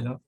Hello.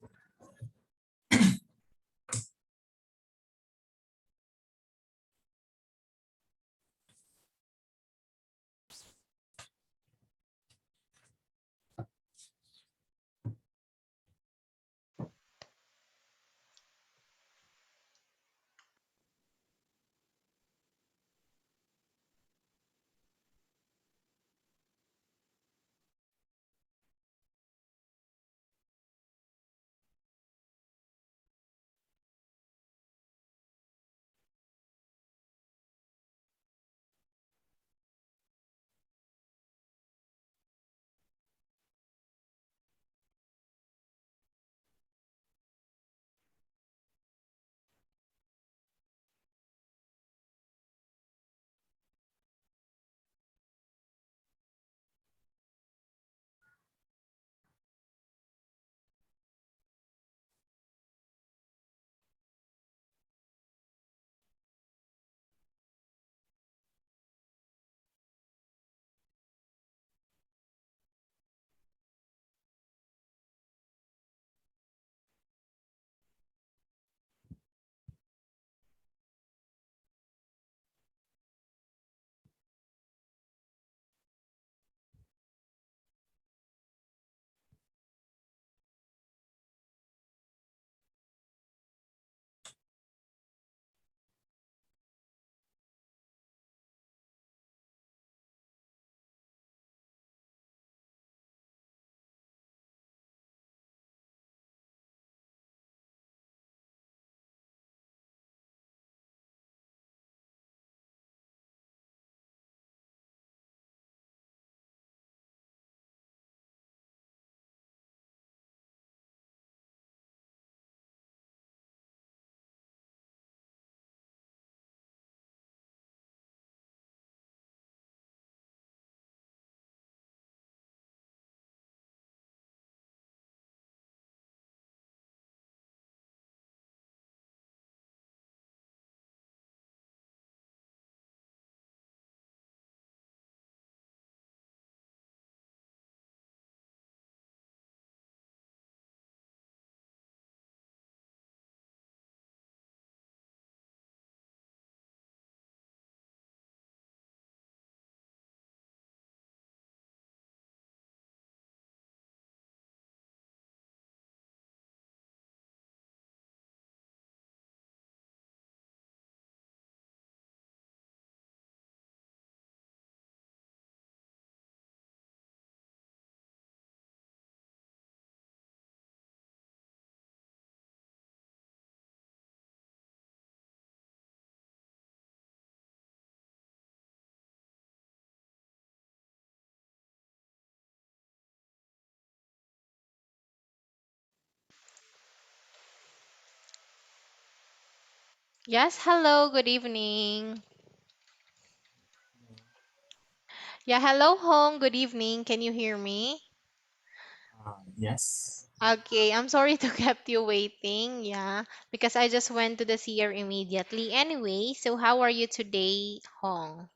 Yes, hello, good evening. Yeah, hello, Hong, good evening. Can you hear me? Yes. Okay, I'm sorry to kept you waiting. Yeah, because I just went to the seer immediately. Anyway, so how are you today, Hong?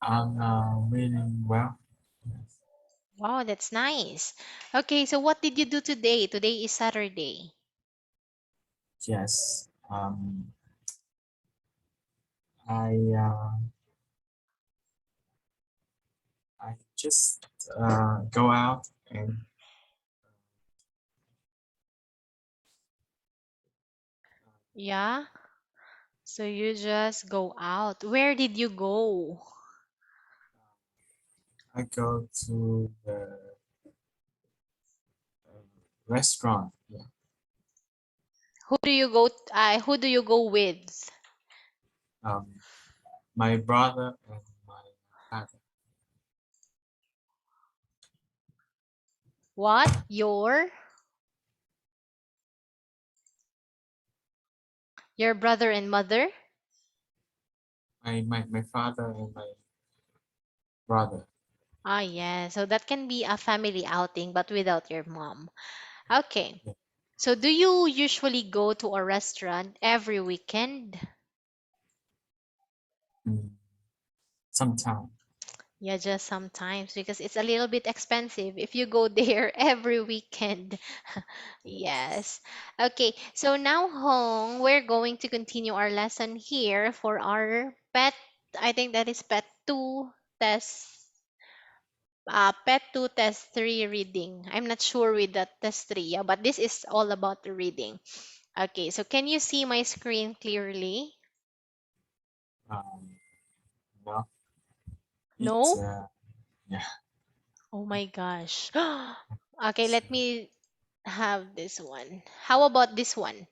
I'm really well. Yes. Wow, that's nice. Okay, so what did you do today? Today is Saturday. Yes. I I just go out and Yeah, so you just go out. Where did you go? I go to the restaurant. Yeah. Who do you go with? Um, my brother and my father. What? Your brother and mother? My father and my brother. Ah, yeah. So that can be a family outing, but without your mom. Okay. Yeah. So do you usually go to a restaurant every weekend? Mm, sometime. Yeah, just sometimes because it's a little bit expensive if you go there every weekend. Yes. Yes. Okay, so now, Hong, we're going to continue our lesson here for our pet. I think that is pet 2 test. Pet 2 test 3 reading. I'm not sure with that test 3, yeah, but this is all about the reading. Okay, so can you see my screen clearly? Um, no, it's No? yeah. Oh my gosh. Okay, It's, let me have this one. How about this one?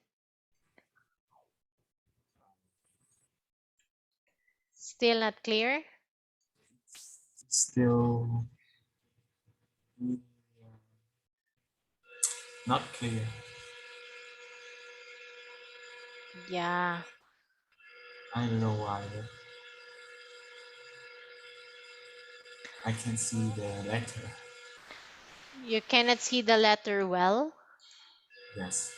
Still not clear? still mm, not clear. Yeah. I don't know why. I can see the letter. You cannot see the letter well? Yes.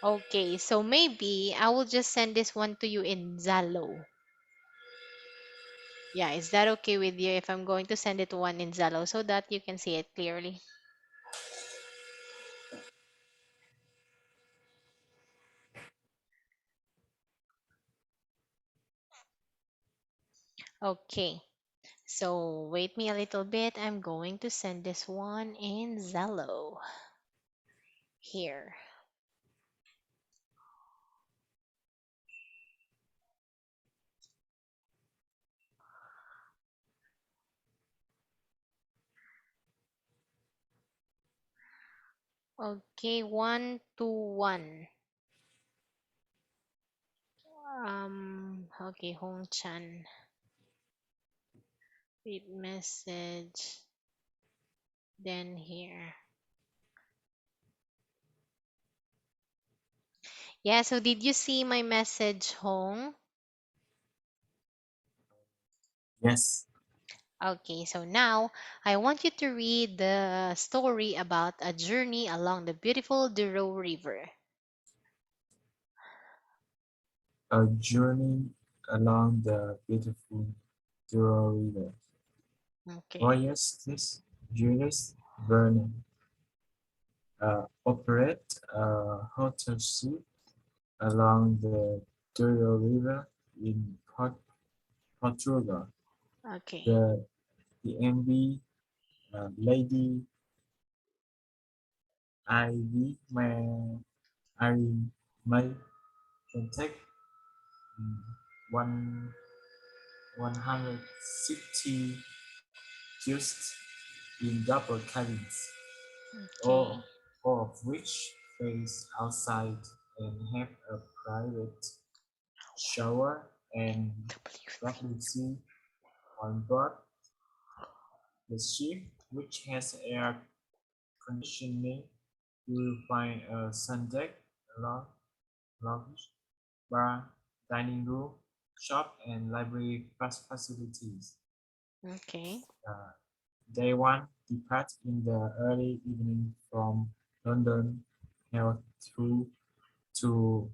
Okay, so maybe I will just send this one to you in Zalo. Yeah, is that okay with you if I'm going to send it one in Zalo so that you can see it clearly? Okay. So wait me a little bit. I'm going to send this one in Zalo. Here. Okay, 121. Okay, Hong Chan. Read message. Then here. Yeah, so did you see my message, Hong? Yes. Okay, so now I want you to read the story about a journey along the beautiful Duro River. A journey along the beautiful Duro River. Okay, Voyages Julius Vernon operate a hotel ship along the Duro River in Portugal. okay, The MV Lady Ivy may contact one 160 just in double cabins, okay. all, all of which face outside and have a private shower and W3. WC on board. The ship, which has air conditioning, you will find a sun deck, lounge, bar, dining room, shop, and library facilities. Okay. Uh, Day one depart in the early evening from London Hill through to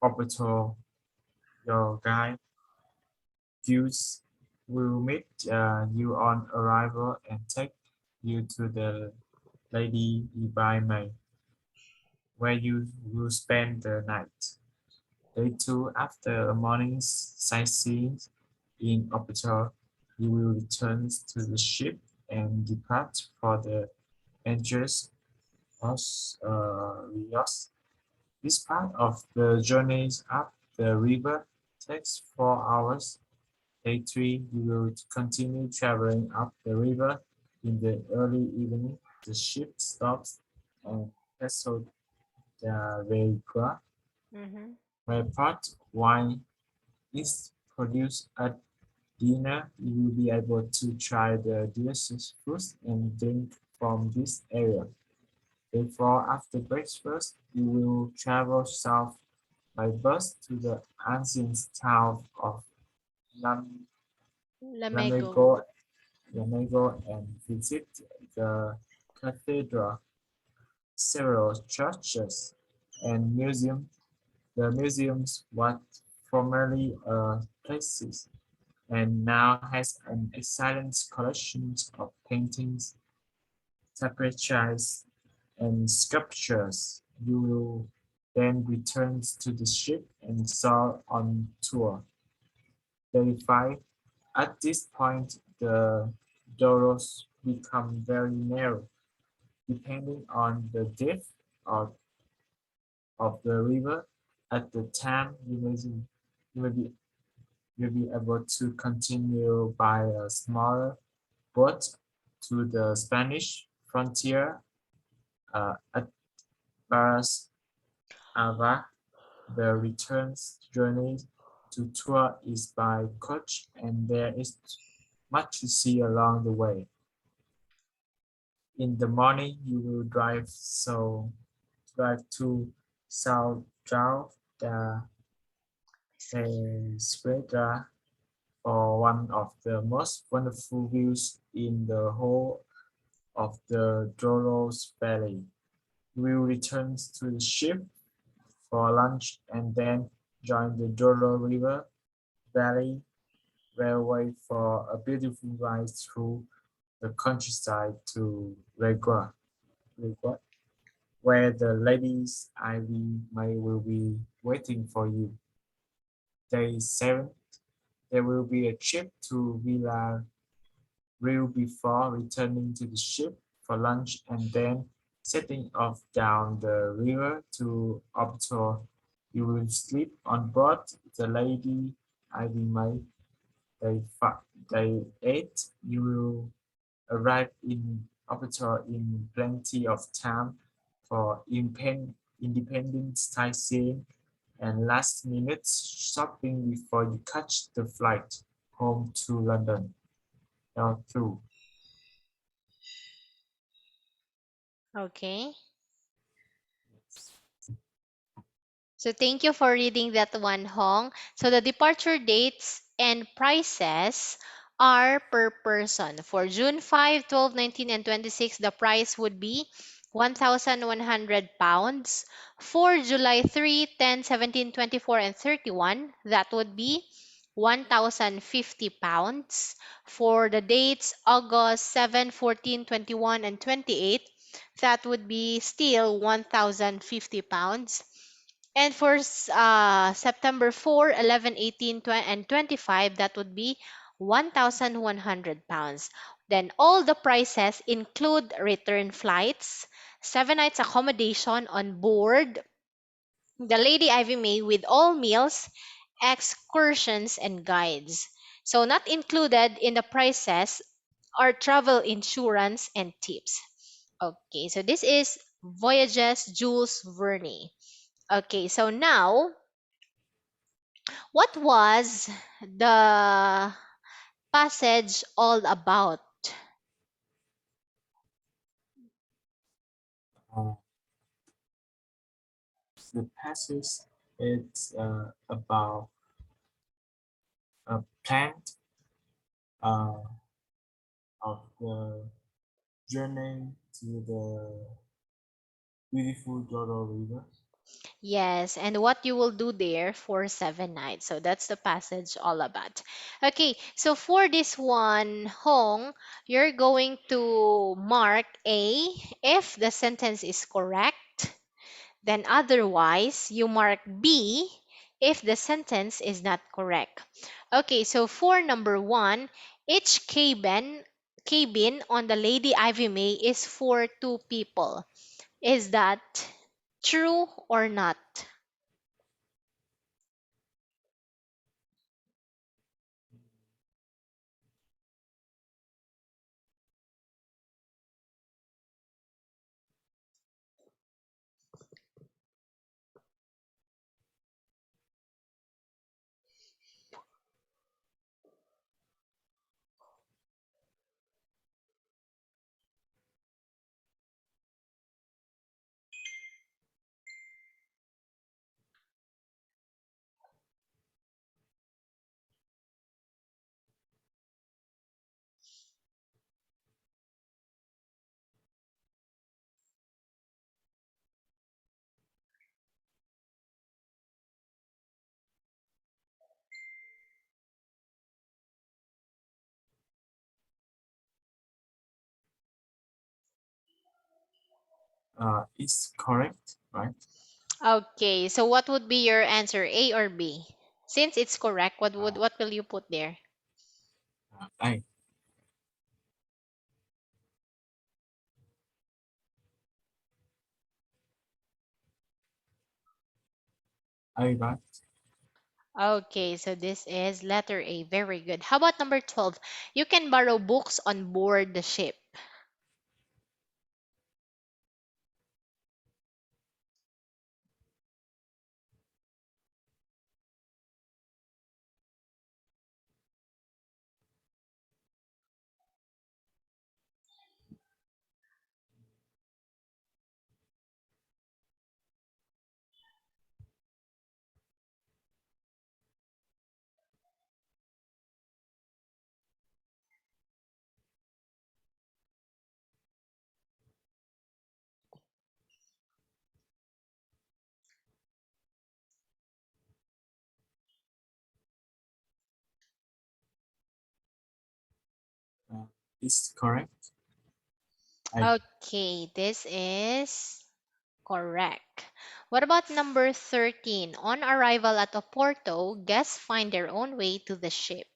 Orbital. Your guide Hughes will meet you on arrival and take you to the Lady Ibai May, where you will spend the night. Day two, after a morning's sightseeing in Orbital, you will return to the ship and depart for the Angeles Rios. This part of the journey up the river takes 4 hours. Day three, you will continue traveling up the river. In the early evening, the ship stops at Paso de Vehicua, Mm-hmm. where part wine is produced at dinner. You will be able to try the delicious foods and drink from this area. Therefore, after breakfast, you will travel south by bus to the ancient town of Lam- Lamego. Lamego, and visit the cathedral, several churches, and museums. The museums what formerly a palace and now has an excellent collection of paintings, tapestries, and sculptures. You will then return to the ship and sail on tour. 35. At this point, the doors become very narrow, depending on the depth of, of the river. At the time, you may be, you'll be able to continue by a smaller boat to the Spanish frontier at Baras Ava. The return journey to tour is by coach and there is much to see along the way. In the morning, you will drive to South South the Esquadra for one of the most wonderful views in the whole of the Doros Valley. You will return to the ship for lunch and then join the Doro River Valley Railway for a beautiful ride through the countryside to Regua, where the ladies Ivy May will be waiting for you. Day 7, there will be a trip to Villa Real before returning to the ship for lunch and then setting off down the river to Obtor. You will sleep on board the Lady Ivy May. Day 8, you will arrive in Obtor in plenty of time for independent sightseeing and last minute shopping before you catch the flight home to London. L2. Okay. So thank you for reading that one, Hong. So the departure dates and prices are per person. For June 5, 12, 19, and 26, the price would be £1,100. For July 3, 10, 17, 24, and 31, that would be £1,050. For the dates August 7, 14, 21, and 28, that would be still £1,050. And for September 4, 11, 18, 20, and 25, that would be £1,100. Then all the prices include return flights, 7 nights accommodation on board the Lady Ivy May with all meals, excursions, and guides. So not included in the prices are travel insurance and tips. Okay, so this is Voyages Jules Verne. Okay, so now, what was the passage all about? Uh, the passage is about a plant uh, of the journey to the beautiful Dodo River. Yes, and what you will do there for 7 nights. So that's the passage all about. Okay, so for this one, Hong, you're going to mark A if the sentence is correct. Then otherwise, you mark B if the sentence is not correct. Okay, so for number one, each cabin on the Lady Ivy May is for two people. Is that true or not? It's correct, right? Okay, so what would be your answer, A or B? Since it's correct, Uh, what will you put there? I, right. Okay, so this is letter A. Very good. How about number 12? You can borrow books on board the ship. Uh, it's correct. I, Okay, this is correct. What about number 13? On arrival at Oporto, guests find their own way to the ship.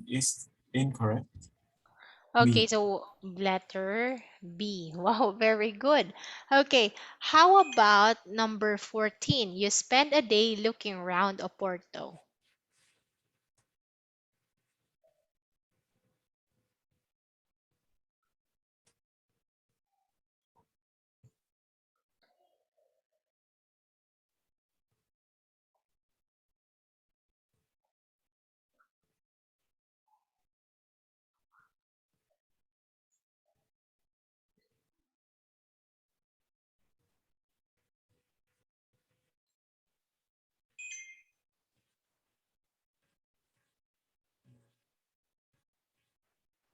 it's incorrect. Okay, B. so letter B. Wow, very good. Okay, how about number 14? You spend a day looking around Oporto.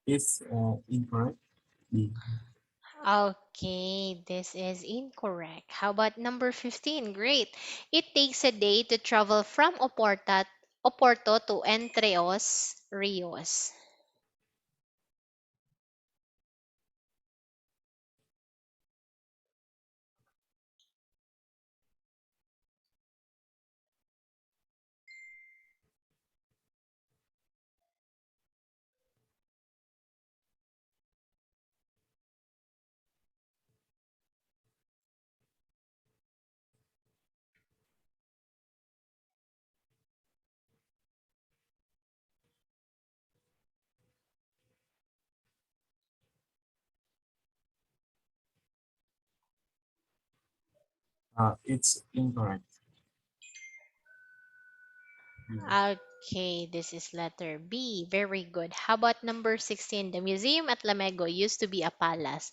It's incorrect. B. Okay, this is incorrect. How about number 15? Great. It takes a day to travel from Oporto to Entreos, Rios. It's incorrect. B. Okay, this is letter B. Very good. How about number 16? The museum at Lamego used to be a palace.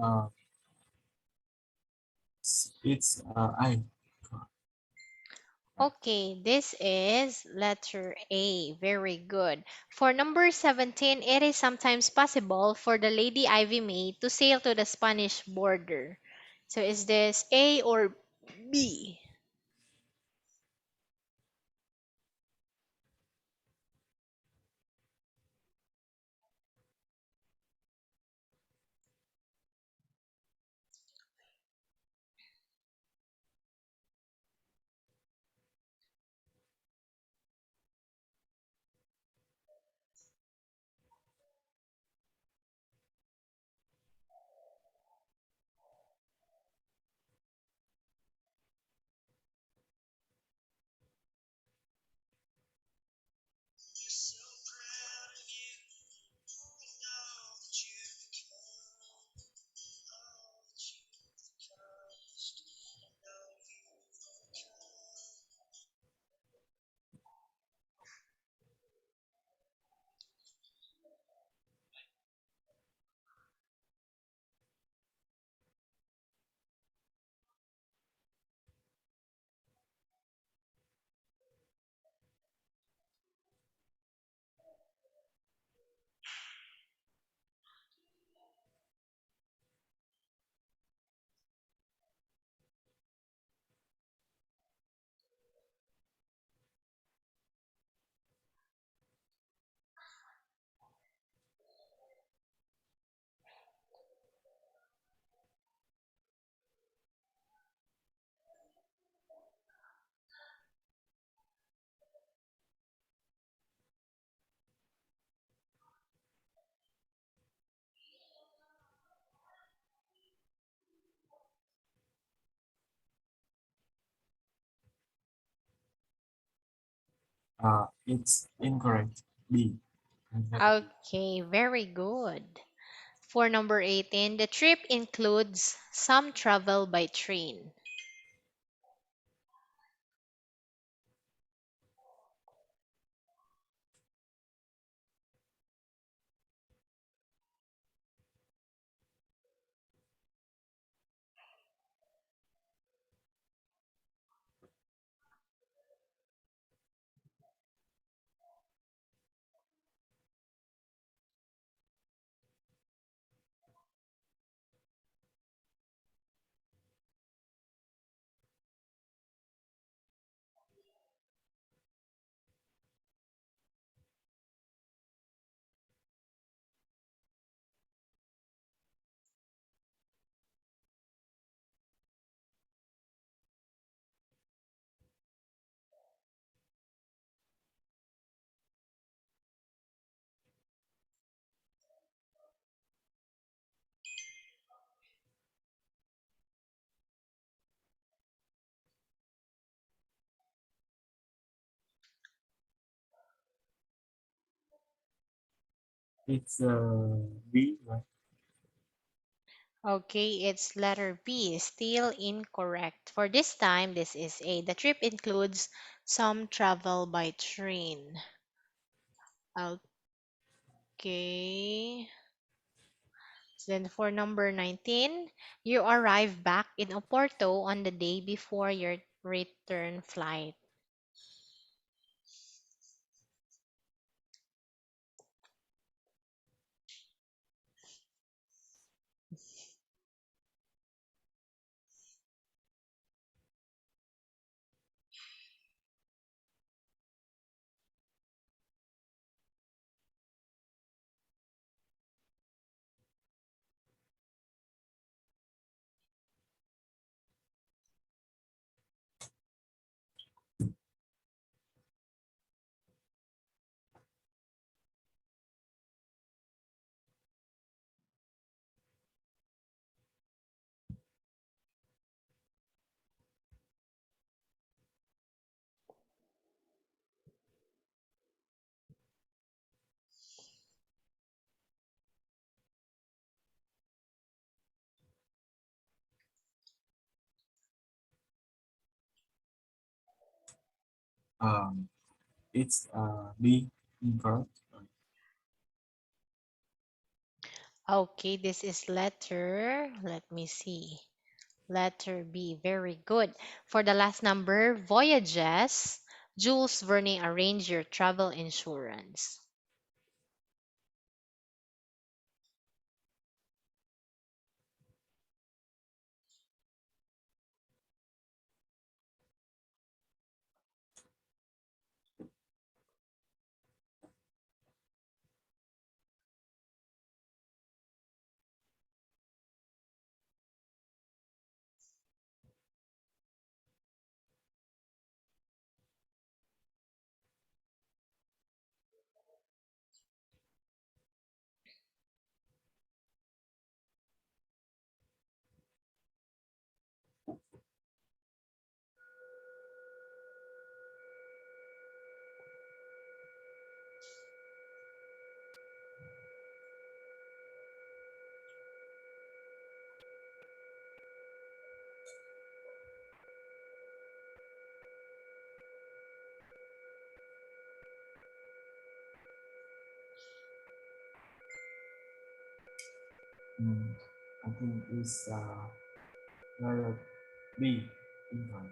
Uh, it's I. Okay, this is letter A. Very good. For number 17, it is sometimes possible for the Lady Ivy May to sail to the Spanish border. So is this A or B? It's incorrect. B. Letter B. Okay, very good. For number 18, the trip includes some travel by train. It's B. Right? Okay, it's letter B, still incorrect. For this time, this is A. The trip includes some travel by train. Okay. Then for number 19, you arrive back in Oporto on the day before your return flight. Um, it's B. Incorrect. Okay, this is letter. Let me see. Letter B. Very good. For the last number, voyages. Jules Verne, arrange your travel insurance. Mm, I think it's letter B. England.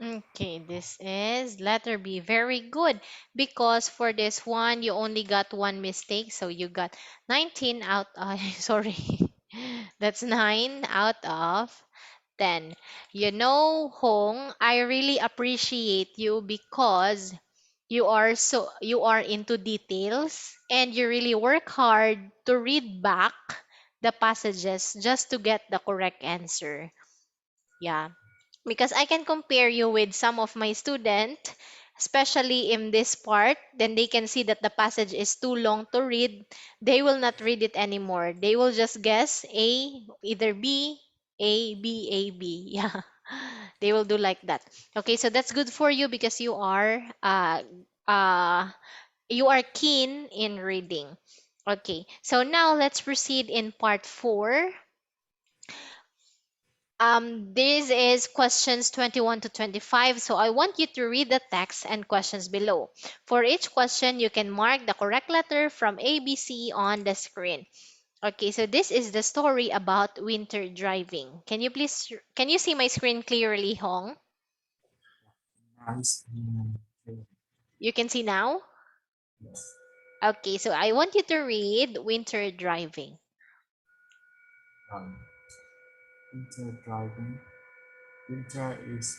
Okay, this is letter B. Very good. Because for this one, you only got one mistake. So you got 19 out sorry. That's 9 out of 10. You know, Hong, I really appreciate you because you are into details and you really work hard to read back the passages just to get the correct answer. Yeah, because I can compare you with some of my student, especially in this part, then they can see that the passage is too long to read. They will not read it anymore. They will just guess A, either B, A, B, A, B. Yeah. They will do like that. Okay, so that's good for you because uh you are keen in reading. Okay, so now let's proceed in part 4. This is questions 21 to 25. So I want you to read the text and questions below. For each question, you can mark the correct letter from ABC on the screen. Okay, so this is the story about winter driving. Can you see my screen clearly, Hong? Nice. Okay. You can see now? Yes. Okay, so I want you to read winter driving. Um, Winter driving. Winter is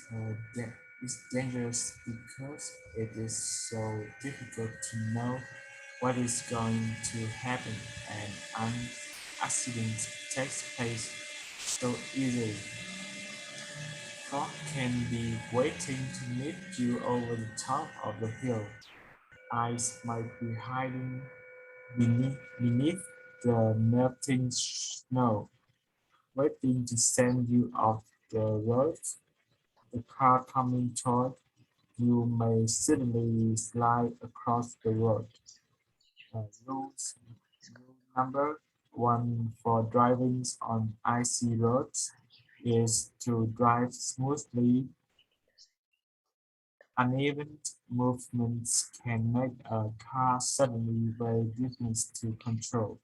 dangerous because it is so difficult to know what is going to happen, and an accident takes place so easily. Fog can be waiting to meet you over the top of the hill. Ice might be hiding beneath the melting snow, waiting to send you off the road. The car coming toward you may suddenly slide across the road. Rules rule number one for driving on icy roads is to drive smoothly. Uneven movements can make a car suddenly very difficult to control.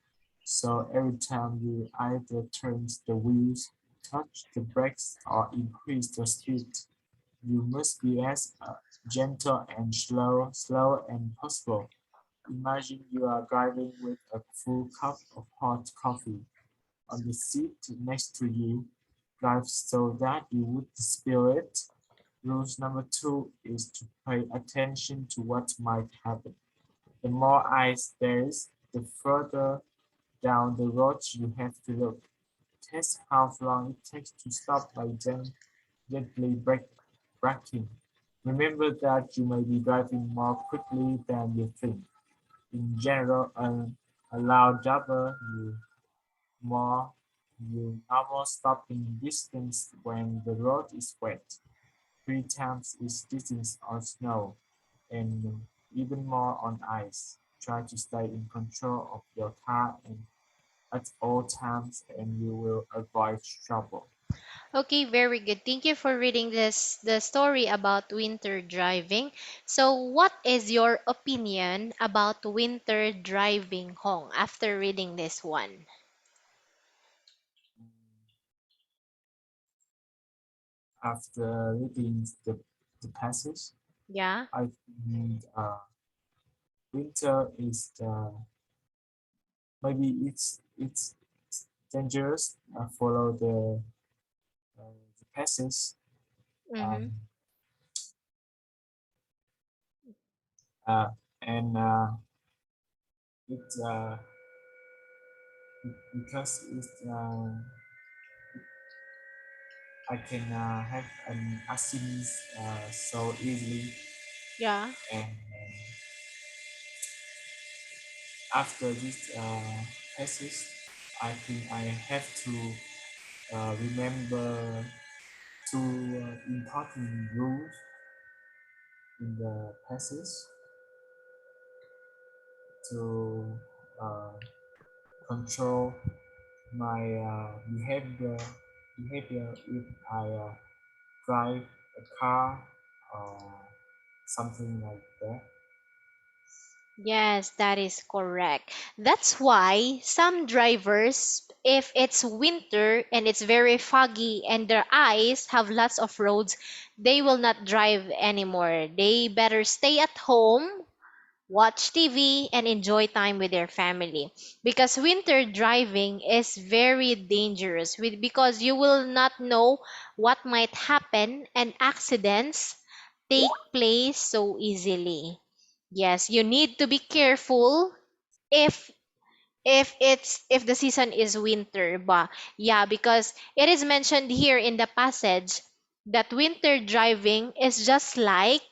So every time you either turn the wheels, touch the brakes, or increase the speed, you must be as gentle and slow and possible. Imagine you are driving with a full cup of hot coffee on the seat next to you. Drive so that you would spill it. Rules number two is to pay attention to what might happen. The more ice there is, the further down the road you have to look. Test how long it takes to stop by gently braking. Remember that you may be driving more quickly than you think. In general, a loud driver more you normal stopping distance when the road is wet. 3 times its distance on snow, and even more on ice. Try to stay in control of your car and at all times and you will avoid trouble. Okay, very good. Thank you for reading the story about winter driving. So, what is your opinion about winter driving, Hong, after reading this one? After reading the passage, Yeah. I think winter is the maybe it's dangerous. Follow the passage and Mm-hmm. uh, and it because it's I can have an accident so easily Yeah. and after this passage, I think I have to remember two important rules in the passage to uh, control my behavior if I drive a car or something like that. Yes, that is correct. That's why some drivers, if it's winter and it's very foggy and their eyes have lots of roads, they will not drive anymore. They better stay at home, watch TV, and enjoy time with their family. Because winter driving is very dangerous because you will not know what might happen and accidents take place so easily. Yes, you need to be careful if if the season is winter, but yeah, because it is mentioned here in the passage that winter driving is just like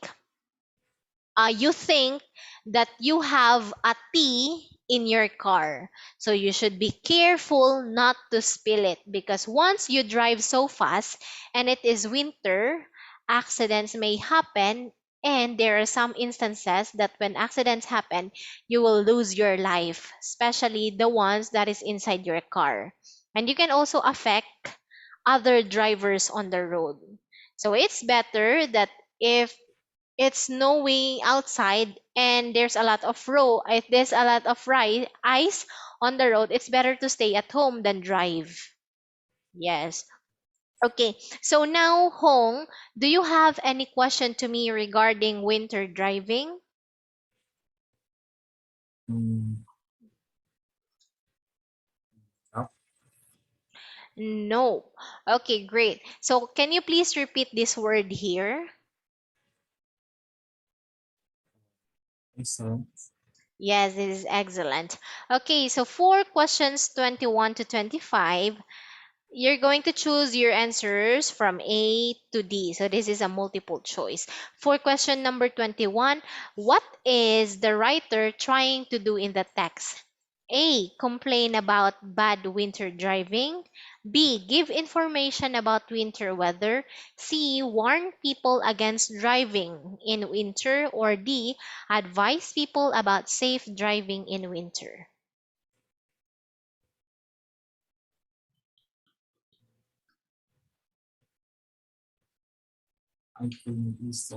you think that you have a tea in your car. So you should be careful not to spill it because once you drive so fast and it is winter, accidents may happen. And there are some instances that when accidents happen, you will lose your life, especially the ones that is inside your car. And you can also affect other drivers on the road. So it's better that if it's snowing outside and there's a lot of if there's a lot of ice on the road, it's better to stay at home than drive. Yes. Okay. So now, Hong, do you have any question to me regarding winter driving? Mm, that No. Okay, great. So can you please repeat this word here? excellent. Yes, it is excellent. Okay, so for questions 21 to 25, you're going to choose your answers from A to D. So this is a multiple choice. For question number 21, what is the writer trying to do in the text? A. Complain about bad winter driving. B. Give information about winter weather. C. Warn people against driving in winter. Or D. Advise people about safe driving in winter. I think it's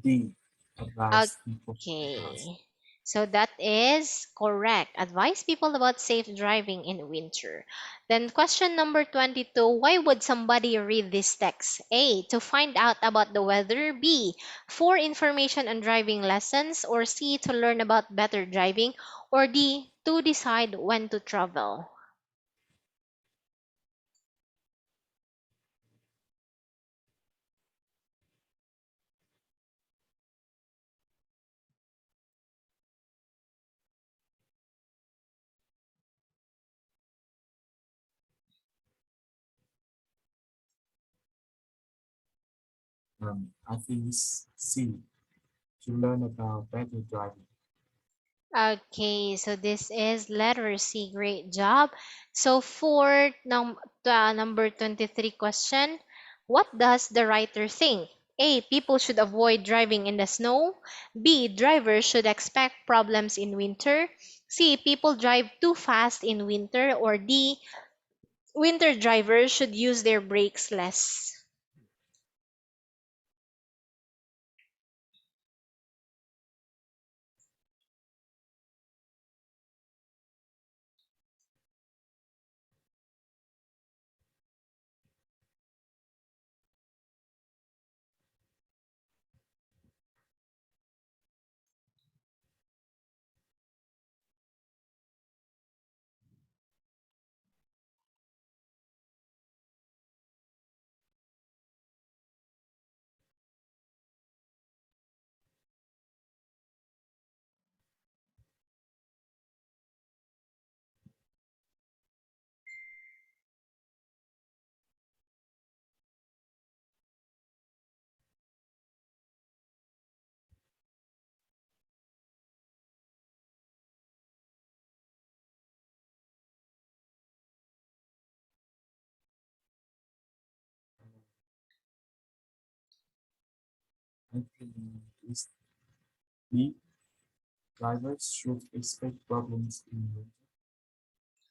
D advise people about. Okay. So that is correct. Advise people about safe driving in winter. Then question number 22, why would somebody read this text? A, to find out about the weather. B, for information on driving lessons. Or C, to learn about better driving. Or D, to decide when to travel. I think it's C to learn about better driving. Okay, so this is letter C. Great job. So for the number 23 question, what does the writer think? A. People should avoid driving in the snow. B. Drivers should expect problems in winter. C. People drive too fast in winter. Or D. Winter drivers should use their brakes less. I think is B. Drivers should expect problems in winter.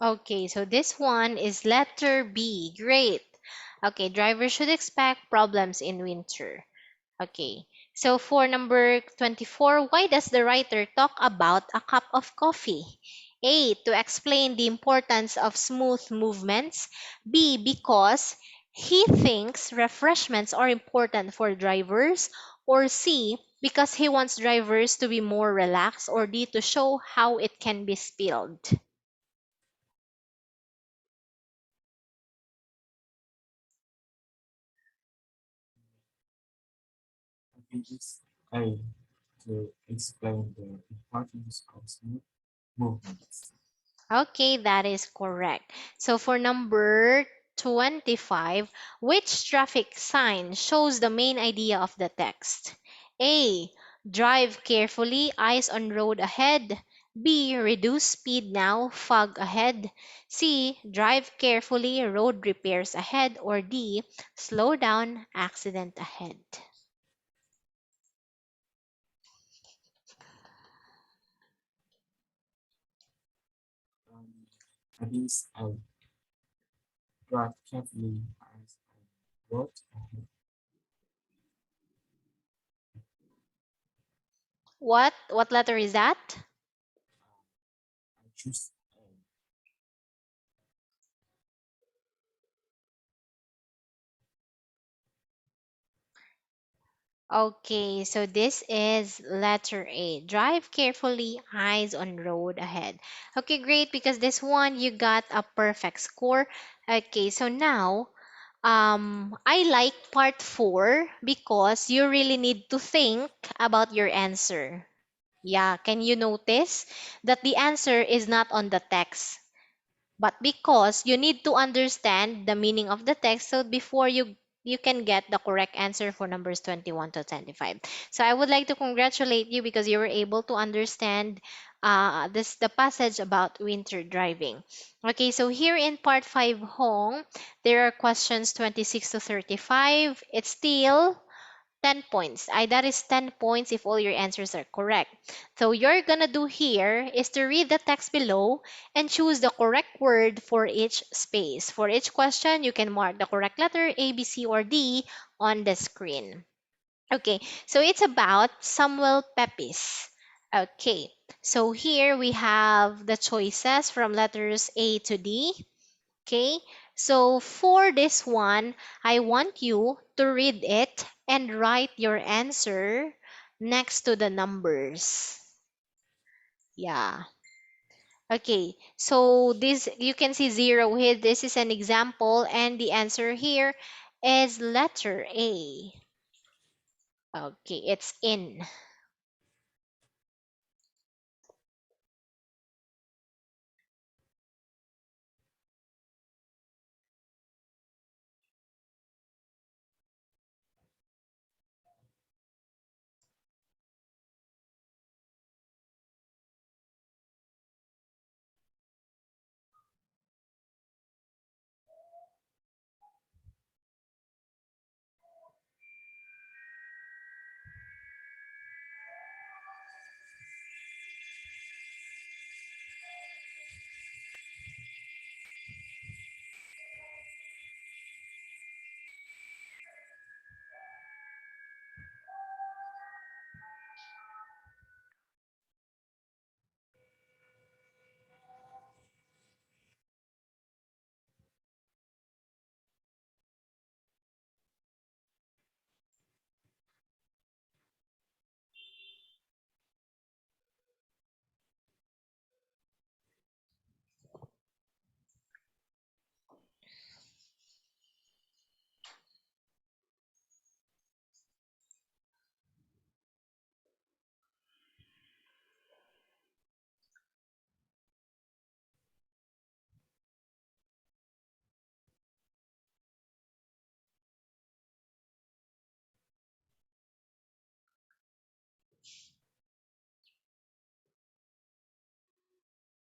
Okay, so this one is letter B. Great. Okay, drivers should expect problems in winter. Okay, so for number 24, why does the writer talk about a cup of coffee? A. To explain the importance of smooth movements. B. Because he thinks refreshments are important for drivers. Or C. Because he wants drivers to be more relaxed. Or D. To show how it can be spilled. I think it's A. To explain the importance of smooth movements. Okay, that is correct. So for number 25, which traffic sign shows the main idea of the text? A. Drive carefully, eyes on road ahead. B. Reduce speed now, fog ahead. C. Drive carefully, road repairs ahead. Or D. Slow down, accident ahead. Um, I think it's A. Drive carefully as I wrote ahead. What letter is that? I choose A. Okay, so this is letter A. Drive carefully, eyes on road ahead. Okay, great, because this one you got a perfect score. Okay, so now I like part 4 because you really need to think about your answer. Yeah, can you notice that the answer is not on the text? But because you need to understand the meaning of the text, so before you can get the correct answer for numbers 21 to 25. So I would like to congratulate you because you were able to understand this the passage about winter driving. Okay, so here in part 5 home, there are questions 26 to 35. It's still 10 points. That is 10 points if all your answers are correct. So you're gonna do here is to read the text below and choose the correct word for each space. For each question, you can mark the correct letter A, B, C, or D on the screen. Okay, so it's about Samuel Pepys. Okay, so here we have the choices from letters A to D. Okay, so for this one, I want you to read it and write your answer next to the numbers. Yeah. Okay, so this you can see zero here. This is an example, and the answer here is letter A. Okay, it's in.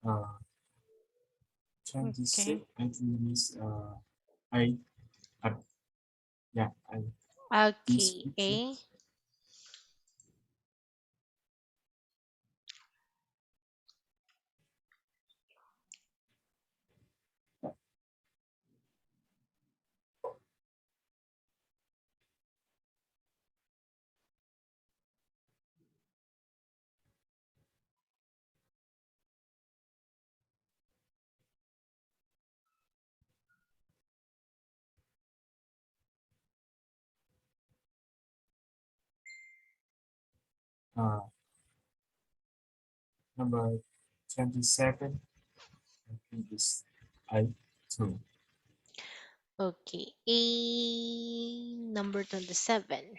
Uh, Okay. 26, I think is A. Uh, yeah, I this Okay, picture. A. Uh, Number 27, I think is I two. Okay. A number 27.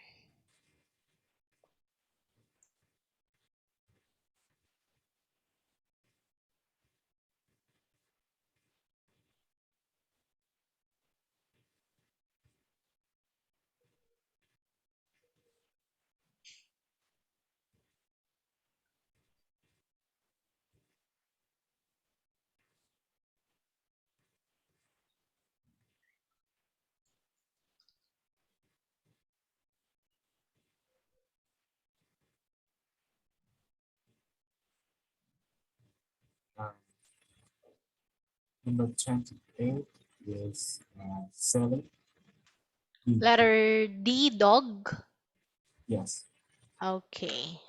Uh, Number 28 is Sally. D. Letter D, dog. Yes. Okay.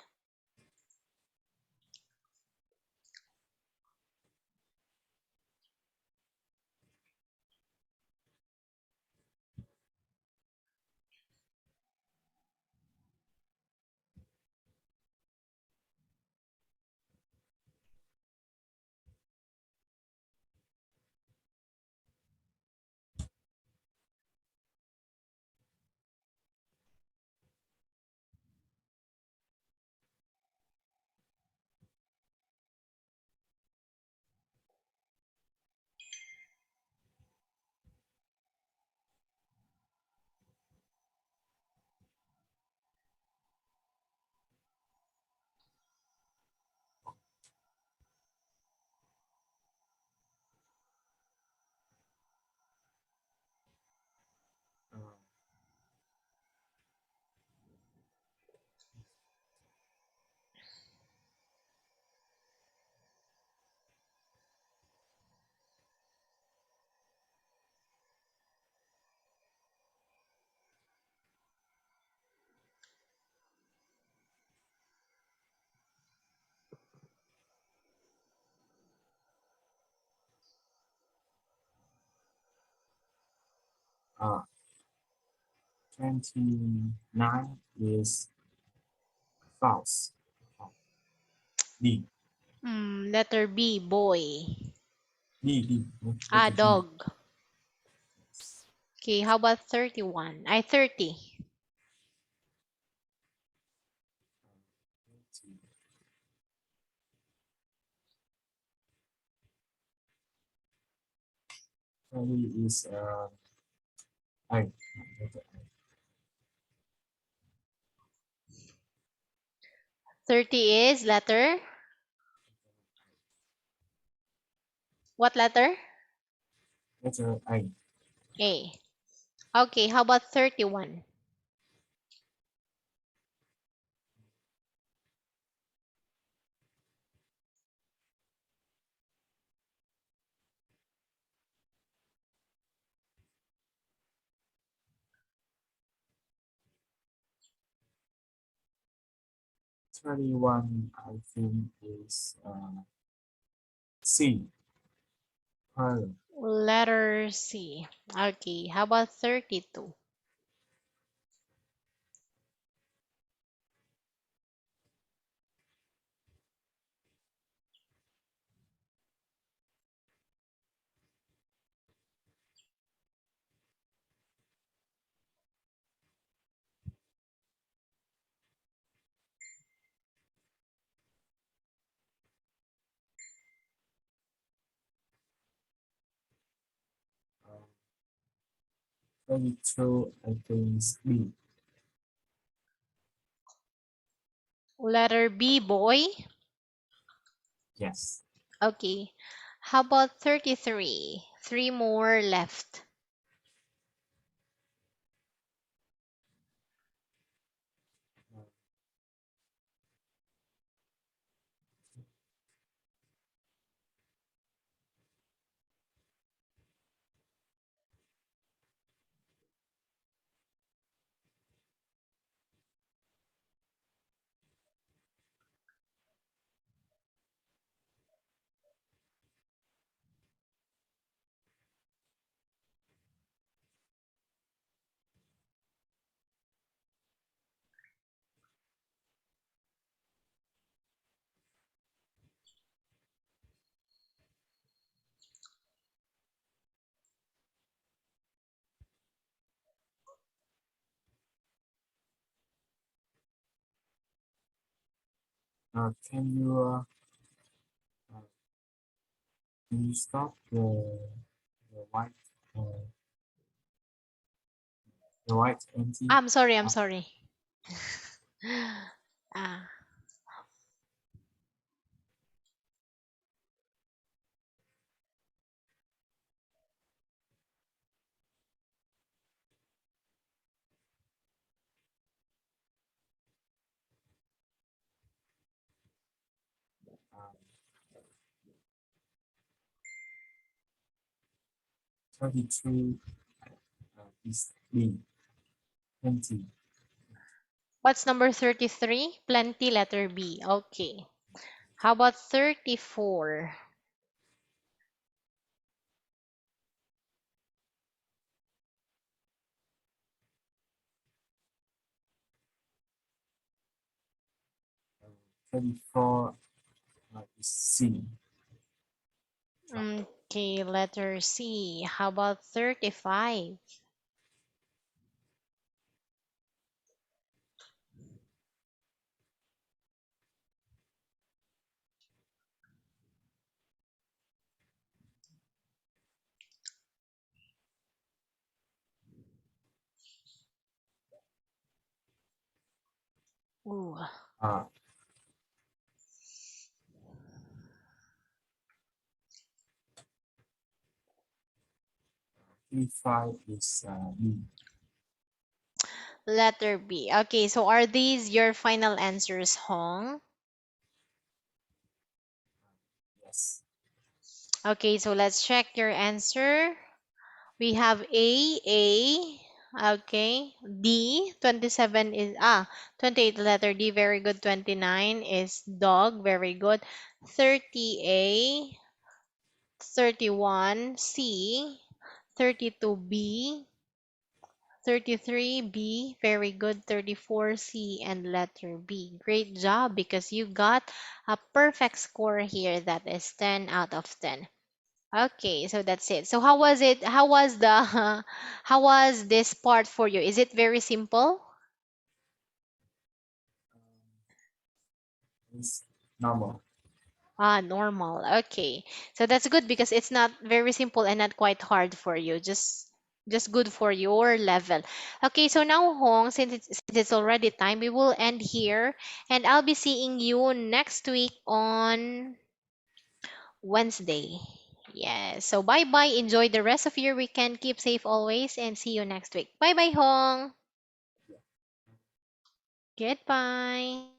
Uh, uh, 29 is false. D. Letter B, boy. D. Ah, Letter D. dog. Okay, how about 31? 30. 30 is I. Letter 30 is letter? What letter? Letter I. A. Okay, how about 31? 31, I think is C. Pearl. Letter C. Okay, how about 32? 32, I think is B. Letter B, boy. Yes. Okay, how about 33? Three more left. Uh, can you stop the white uh, the white empty? I'm sorry, I'm Uh, sorry. Ah, um, 33 is B. Empty. what's number 33? Plenty, letter B. Okay. How about 34? 34 is C. Shop. Okay, letter C. How about 35? Ooh. Uh, 35 is B. Letter B. Okay, so are these your final answers, Hong? Yes. Okay, so let's check your answer. We have A. Okay. D, 27 is 28 letter D, very good. 29 is dog, very good. 30 A, 31 C, 32 B, 33 B, very good. 34 C and letter B. Great job because you got a perfect score here, that is 10 out of 10. Okay, so that's it. So how was it? How was the how was this part for you? Is it very simple? It's normal. Ah, normal. Okay. So that's good because it's not very simple and not quite hard for you. Just good for your level. Okay, so now Hong, since it's already time, we will end here and I'll be seeing you next week on Wednesday. Yeah. So bye bye. Enjoy the rest of your weekend. Keep safe always and see you next week. Bye bye, Hong. Goodbye.